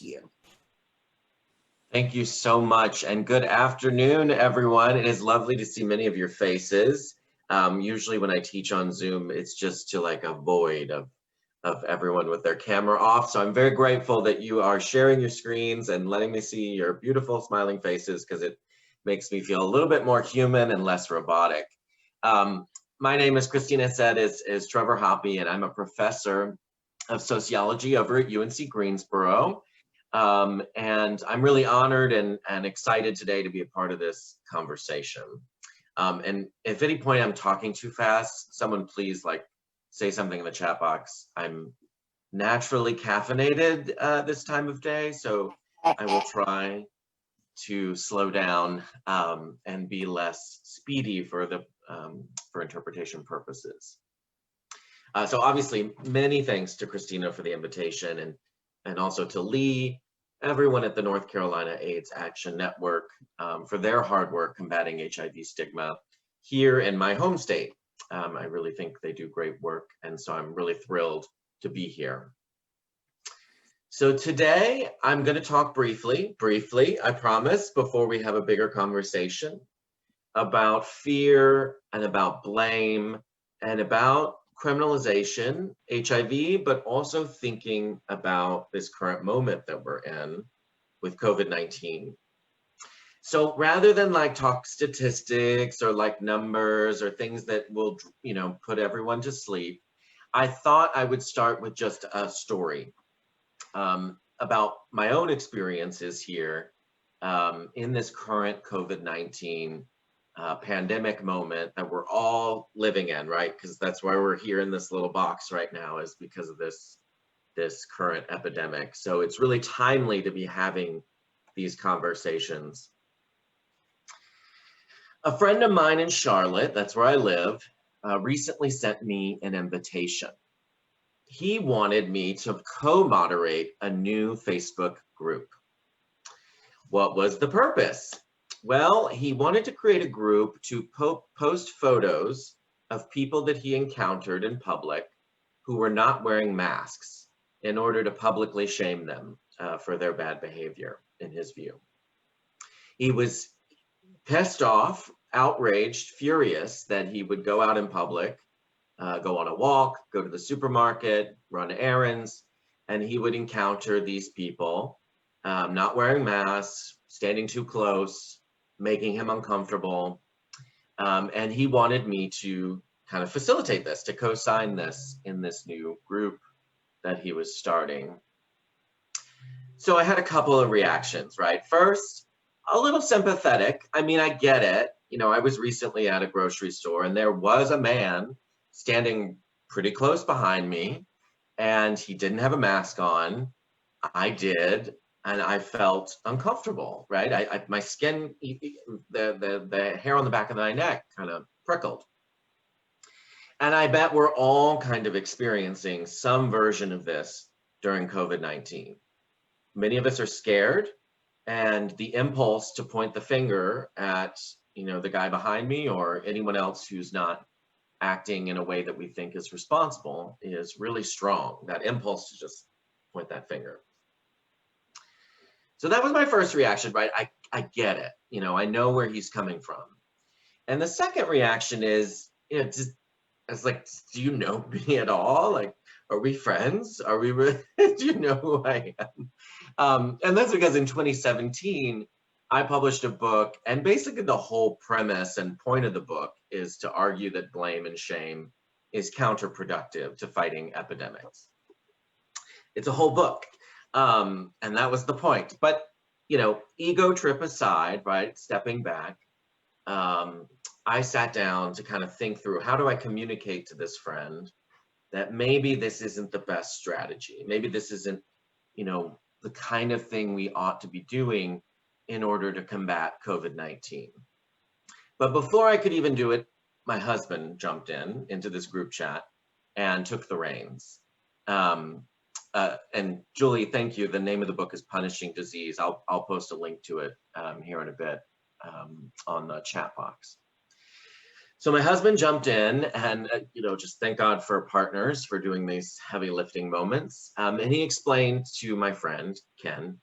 to you. Thank you so much, and good afternoon, everyone. It is lovely to see many of your faces. Usually when I teach on Zoom, it's just to like avoid of everyone with their camera off. So I'm very grateful that you are sharing your screens and letting me see your beautiful smiling faces, because it makes me feel a little bit more human and less robotic. My name, as Christina said, is Trevor Hoppe, and I'm a professor of sociology over at UNC Greensboro. And I'm really honored and excited today to be a part of this conversation. And if at any point I'm talking too fast, someone please say something in the chat box. I'm naturally caffeinated this time of day, so I will try to slow down and be less speedy for interpretation purposes. So obviously, many thanks to Christina for the invitation, and also to Lee, everyone at the North Carolina AIDS Action Network for their hard work combating HIV stigma here in my home state. I really think they do great work, and so I'm really thrilled to be here. So today I'm going to talk briefly, I promise, before we have a bigger conversation about fear and about blame and about criminalization, HIV, but also thinking about this current moment that we're in with COVID-19. So rather than talk statistics or numbers or things that will, put everyone to sleep, I thought I would start with just a story about my own experiences here in this current COVID-19 pandemic moment that we're all living in, right? Because that's why we're here in this little box right now, is because of this current epidemic. So it's really timely to be having these conversations. A friend of mine in Charlotte, that's where I live, recently sent me an invitation. He wanted me to co-moderate a new Facebook group. What was the purpose? Well, he wanted to create a group to post photos of people that he encountered in public who were not wearing masks in order to publicly shame them for their bad behavior, in his view. He was pissed off, outraged, furious that he would go out in public, go on a walk, go to the supermarket, run errands, and he would encounter these people not wearing masks, standing too close, making him uncomfortable. And he wanted me to kind of facilitate this, to co-sign this in this new group that he was starting. So I had a couple of reactions, right? First, a little sympathetic. I mean, I get it. I was recently at a grocery store and there was a man standing pretty close behind me, and he didn't have a mask on. I did, and I felt uncomfortable, right? My skin, the hair on the back of my neck kind of prickled. And I bet we're all kind of experiencing some version of this during COVID-19. Many of us are scared, and the impulse to point the finger at, the guy behind me or anyone else who's not acting in a way that we think is responsible is really strong. That impulse to just point that finger. So that was my first reaction, right? I get it. I know where he's coming from. And the second reaction is, it's like, do you know me at all? Are we friends? Are we really, do you know who I am? And that's because in 2017, I published a book, and basically the whole premise and point of the book is to argue that blame and shame is counterproductive to fighting epidemics. It's a whole book. And that was the point. But, ego trip aside, right, stepping back, I sat down to kind of think through, how do I communicate to this friend that maybe this isn't the best strategy? Maybe this isn't, the kind of thing we ought to be doing in order to combat COVID-19. But before I could even do it, my husband jumped into this group chat and took the reins. And Julie, thank you. The name of the book is Punishing Disease. I'll post a link to it here in a bit on the chat box. So my husband jumped in and, just thank God for partners for doing these heavy lifting moments. And he explained to my friend, Ken,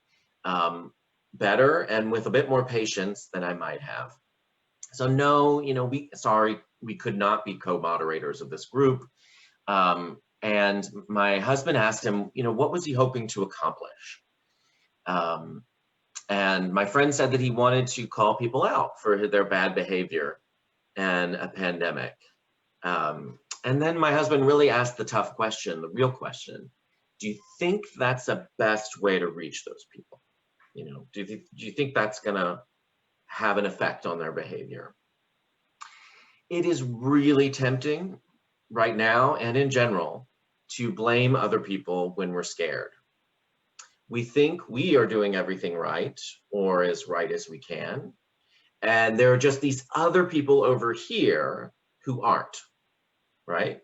better and with a bit more patience than I might have. So no, we could not be co-moderators of this group. And my husband asked him, what was he hoping to accomplish? And my friend said that he wanted to call people out for their bad behavior and a pandemic. And then my husband really asked the tough question, the real question: do you think that's the best way to reach those people? Do you think that's gonna have an effect on their behavior? It is really tempting right now and in general to blame other people when we're scared. We think we are doing everything right, or as right as we can, and there are just these other people over here who aren't, right?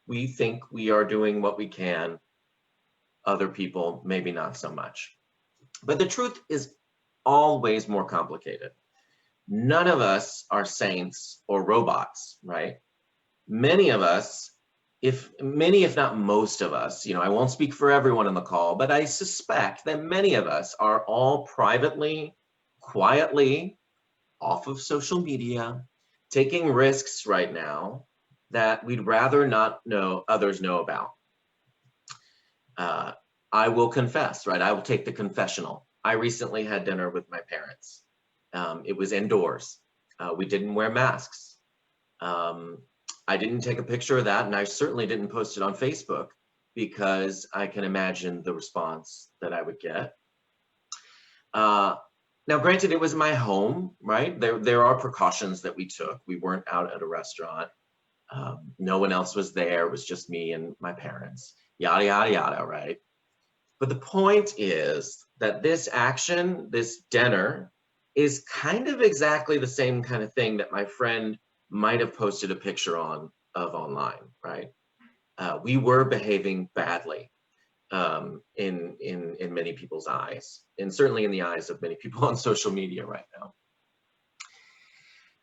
We think we are doing what we can, other people maybe not so much. But the truth is always more complicated. None of us are saints or robots, right? Many of us, if not most of us, I won't speak for everyone on the call, but I suspect that many of us are all privately, quietly, off of social media, taking risks right now that we'd rather not know others know about. I will confess, right? I will take the confessional. I recently had dinner with my parents. It was indoors. We didn't wear masks. I didn't take a picture of that, and I certainly didn't post it on Facebook because I can imagine the response that I would get. Now, granted, it was my home, right? There are precautions that we took. We weren't out at a restaurant. No one else was there. It was just me and my parents, yada, yada, yada, right? But the point is that this action, this dinner, is kind of exactly the same kind of thing that my friend might have posted a picture of online, right? We were behaving badly. In many people's eyes, and certainly in the eyes of many people on social media right now.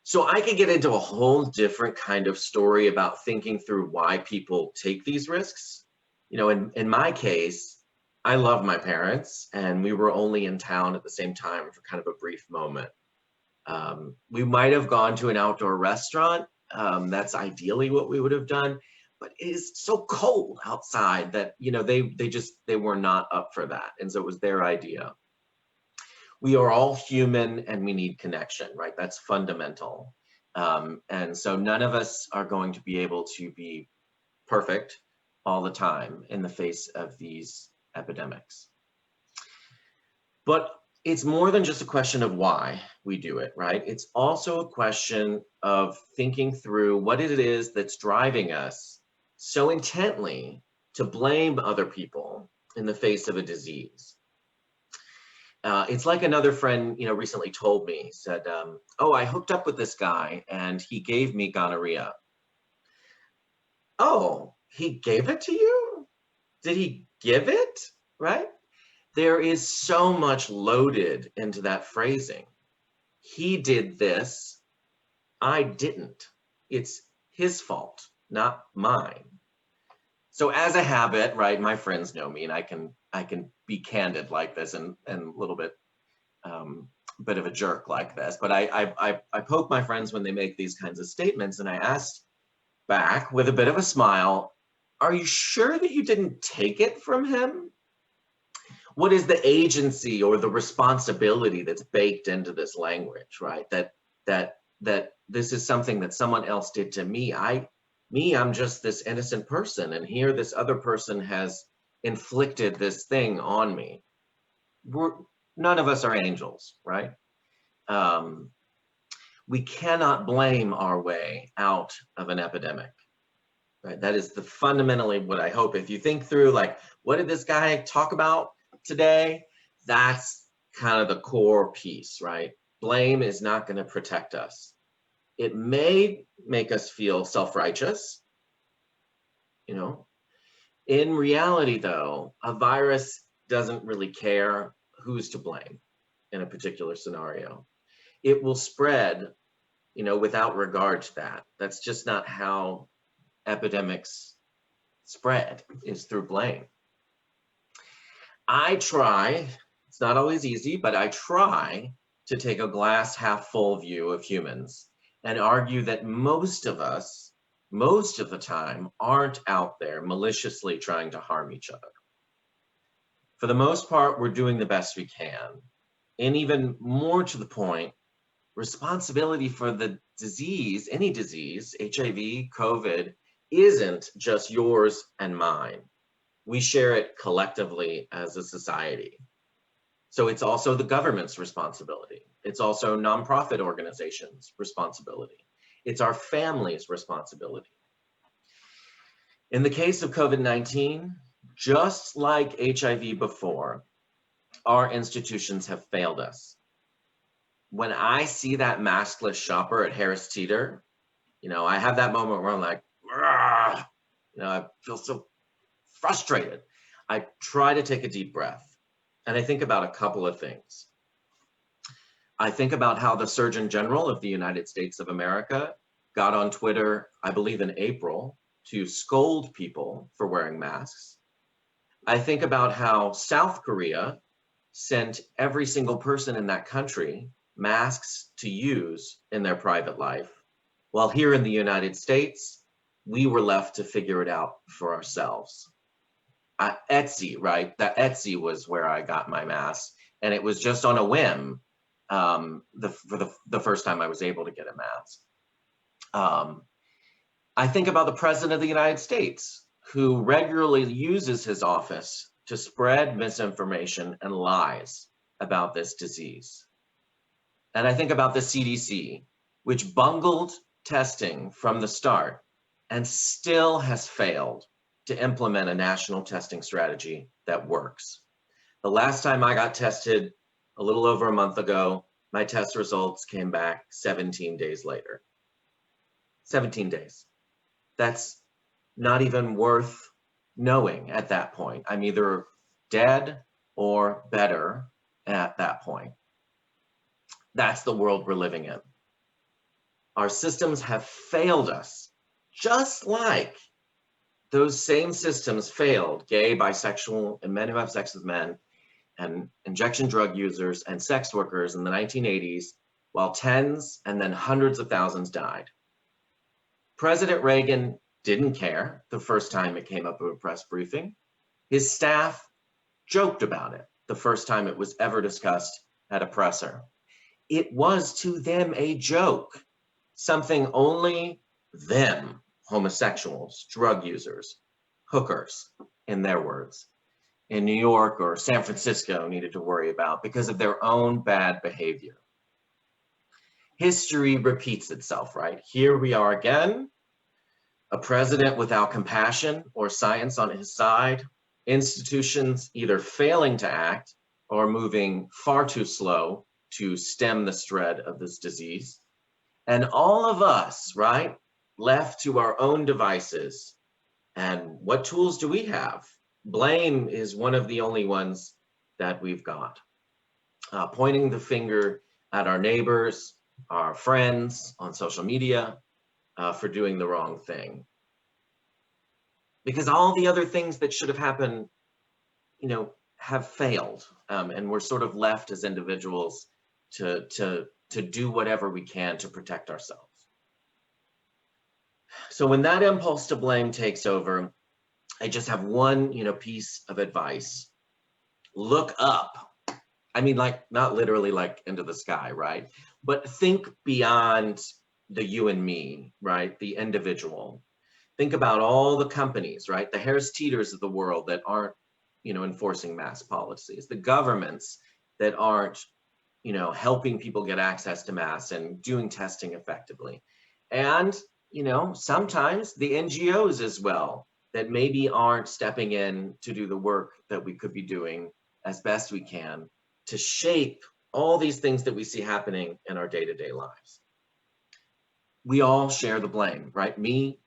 So I could get into a whole different kind of story about thinking through why people take these risks. In my case, I love my parents, and we were only in town at the same time for kind of a brief moment. We might have gone to an outdoor restaurant. That's ideally what we would have done. But it is so cold outside that, they were not up for that. And so it was their idea. We are all human and we need connection, right? That's fundamental. And so none of us are going to be able to be perfect all the time in the face of these epidemics. But it's more than just a question of why we do it, right? It's also a question of thinking through what it is that's driving us so intently to blame other people in the face of a disease. It's like another friend, recently told me, he said, oh, I hooked up with this guy and he gave me gonorrhea. Oh, he gave it to you? Did he give it, right? There is so much loaded into that phrasing. He did this, I didn't. It's his fault, not mine. So as a habit, right, my friends know me, and I can be candid like this and a little bit of a jerk like this, but I poke my friends when they make these kinds of statements, and I asked back with a bit of a smile, are you sure that you didn't take it from him? What is the agency or the responsibility that's baked into this language, right? That this is something that someone else did to me. I'm just this innocent person, and here this other person has inflicted this thing on me. None of us are angels, right? We cannot blame our way out of an epidemic, right? That is fundamentally what I hope. If you think through, like, what did this guy talk about today? That's kind of the core piece, right? Blame is not going to protect us. It may make us feel self-righteous, In reality, though, a virus doesn't really care who's to blame in a particular scenario. It will spread, without regard to that. That's just not how epidemics spread, is through blame. I try, it's not always easy, but I try to take a glass half full view of humans and argue that most of us, most of the time, aren't out there maliciously trying to harm each other. For the most part, we're doing the best we can. And even more to the point, responsibility for the disease, any disease, HIV, COVID, isn't just yours and mine. We share it collectively as a society. So it's also the government's responsibility. It's also nonprofit organizations' responsibility. It's our family's responsibility. In the case of COVID-19, just like HIV before, our institutions have failed us. When I see that maskless shopper at Harris Teeter, I have that moment where I'm like, I feel so frustrated. I try to take a deep breath and I think about a couple of things. I think about how the Surgeon General of the United States of America got on Twitter, I believe in April, to scold people for wearing masks. I think about how South Korea sent every single person in that country masks to use in their private life, while here in the United States, we were left to figure it out for ourselves. Etsy, right? That Etsy was where I got my mask, and it was just on a whim for the first time I was able to get a mask. I think about the President of the United States, who regularly uses his office to spread misinformation and lies about this disease. And I think about the CDC, which bungled testing from the start and still has failed to implement a national testing strategy that works. The last time I got tested a little over a month ago, my test results came back 17 days later. 17 days. That's not even worth knowing at that point. I'm either dead or better at that point. That's the world we're living in. Our systems have failed us, just like those same systems failed gay, bisexual, and men who have sex with men, and injection drug users and sex workers in the 1980s, while tens and then hundreds of thousands died. President Reagan didn't care the first time it came up at a press briefing. His staff joked about it the first time it was ever discussed at a presser. It was to them a joke, something only them, homosexuals, drug users, hookers, in their words, in New York or San Francisco needed to worry about because of their own bad behavior. History repeats itself, right? Here we are again, a president without compassion or science on his side, institutions either failing to act or moving far too slow to stem the spread of this disease. And all of us, right, left to our own devices. And what tools do we have? Blame is one of the only ones that we've got. Pointing the finger at our neighbors, our friends on social media for doing the wrong thing. Because all the other things that should have happened, have failed. And we're sort of left as individuals to do whatever we can to protect ourselves. So when that impulse to blame takes over, I just have one, piece of advice. Look up. I mean, not literally into the sky, right? But think beyond the you and me, right? The individual. Think about all the companies, right? The Harris Teeters of the world that aren't, enforcing mask policies. The governments that aren't, helping people get access to masks and doing testing effectively. And, sometimes the NGOs as well that maybe aren't stepping in to do the work that we could be doing as best we can to shape all these things that we see happening in our day-to-day lives. We all share the blame, right? Me,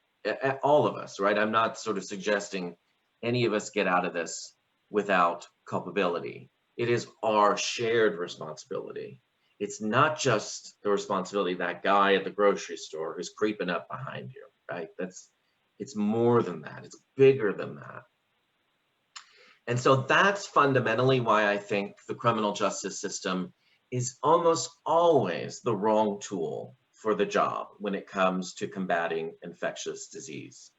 all of us, right? I'm not sort of suggesting any of us get out of this without culpability. It is our shared responsibility. It's not just the responsibility of that guy at the grocery store who's creeping up behind you, right? It's more than that. It's bigger than that. And so that's fundamentally why I think the criminal justice system is almost always the wrong tool for the job when it comes to combating infectious disease.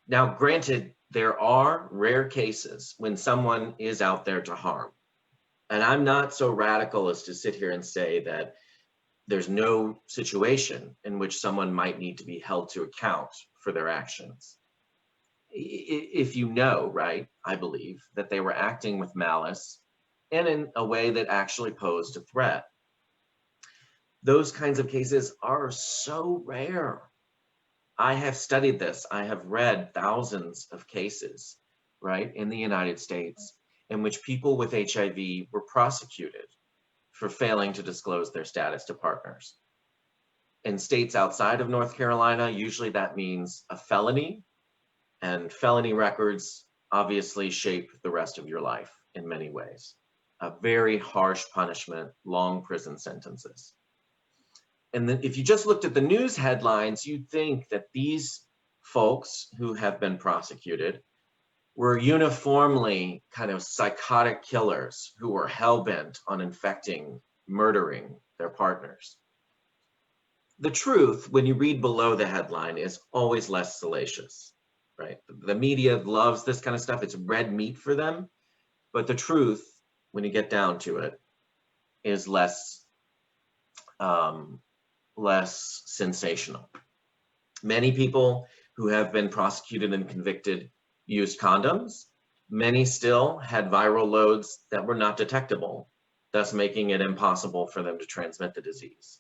Now, granted, there are rare cases when someone is out there to harm. And I'm not so radical as to sit here and say that there's no situation in which someone might need to be held to account for their actions. If you know, right, I believe that they were acting with malice and in a way that actually posed a threat. Those kinds of cases are so rare. I have studied this. I have read thousands of cases, right, in the United States in which people with HIV were prosecuted for failing to disclose their status to partners. In states outside of North Carolina, usually that means a felony, and felony records obviously shape the rest of your life in many ways. A very harsh punishment, long prison sentences. And then if you just looked at the news headlines, you'd think that these folks who have been prosecuted were uniformly kind of psychotic killers who were hell-bent on infecting, murdering their partners. The truth, when you read below the headline, is always less salacious, right? The media loves this kind of stuff. It's red meat for them. But the truth, when you get down to it, is less sensational. Many people who have been prosecuted and convicted used condoms. Many still had viral loads that were not detectable, thus making it impossible for them to transmit the disease.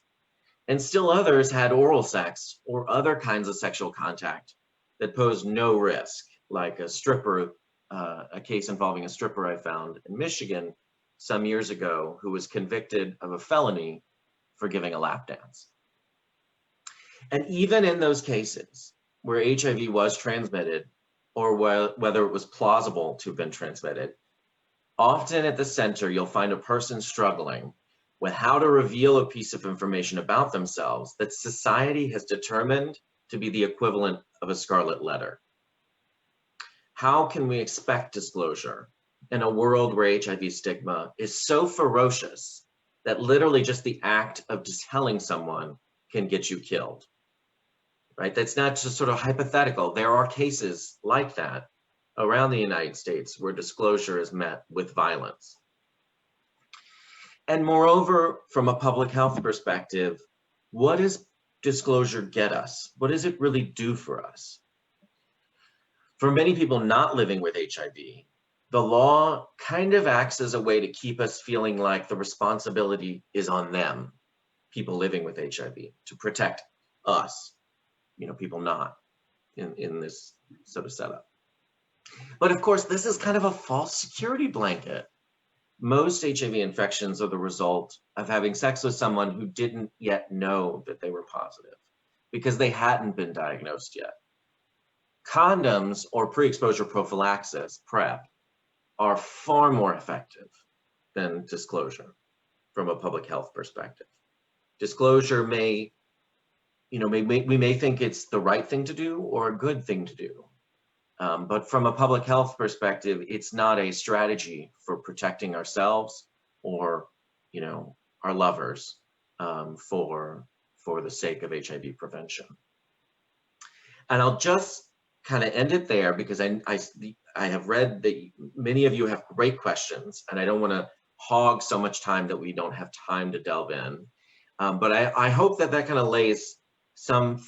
And still others had oral sex or other kinds of sexual contact that posed no risk, like a stripper, a case involving a stripper I found in Michigan some years ago who was convicted of a felony for giving a lap dance. And even in those cases where HIV was transmitted, or whether it was plausible to have been transmitted, often at the center, you'll find a person struggling with how to reveal a piece of information about themselves that society has determined to be the equivalent of a scarlet letter. How can we expect disclosure in a world where HIV stigma is so ferocious that literally just the act of just telling someone can get you killed? Right? That's not just sort of hypothetical. There are cases like that around the United States where disclosure is met with violence. And moreover, from a public health perspective, what does disclosure get us? What does it really do for us? For many people not living with HIV, the law kind of acts as a way to keep us feeling like the responsibility is on them, people living with HIV, to protect us, people not in this sort of setup. But of course, this is kind of a false security blanket. Most HIV infections are the result of having sex with someone who didn't yet know that they were positive because they hadn't been diagnosed yet. Condoms or pre-exposure prophylaxis, PrEP, are far more effective than disclosure from a public health perspective. Disclosure we may think it's the right thing to do or a good thing to do. But from a public health perspective, it's not a strategy for protecting ourselves or, our lovers for the sake of HIV prevention. And I'll just kind of end it there because I have read that many of you have great questions, and I don't want to hog so much time that we don't have time to delve in. But I hope that kind of lays some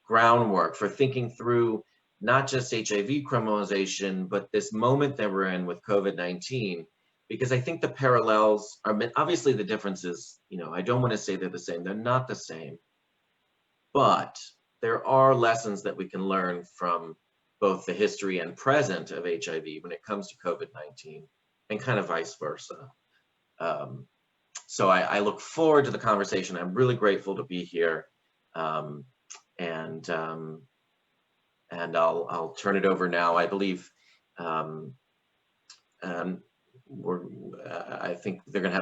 groundwork for thinking through not just HIV criminalization, but this moment that we're in with COVID-19, because I think the parallels are, obviously the differences, I don't want to say they're the same, they're not the same, but there are lessons that we can learn from both the history and present of HIV when it comes to COVID-19 and kind of vice versa. So I look forward to the conversation. I'm really grateful to be here. And I'll turn it over now. I believe I think they're going to have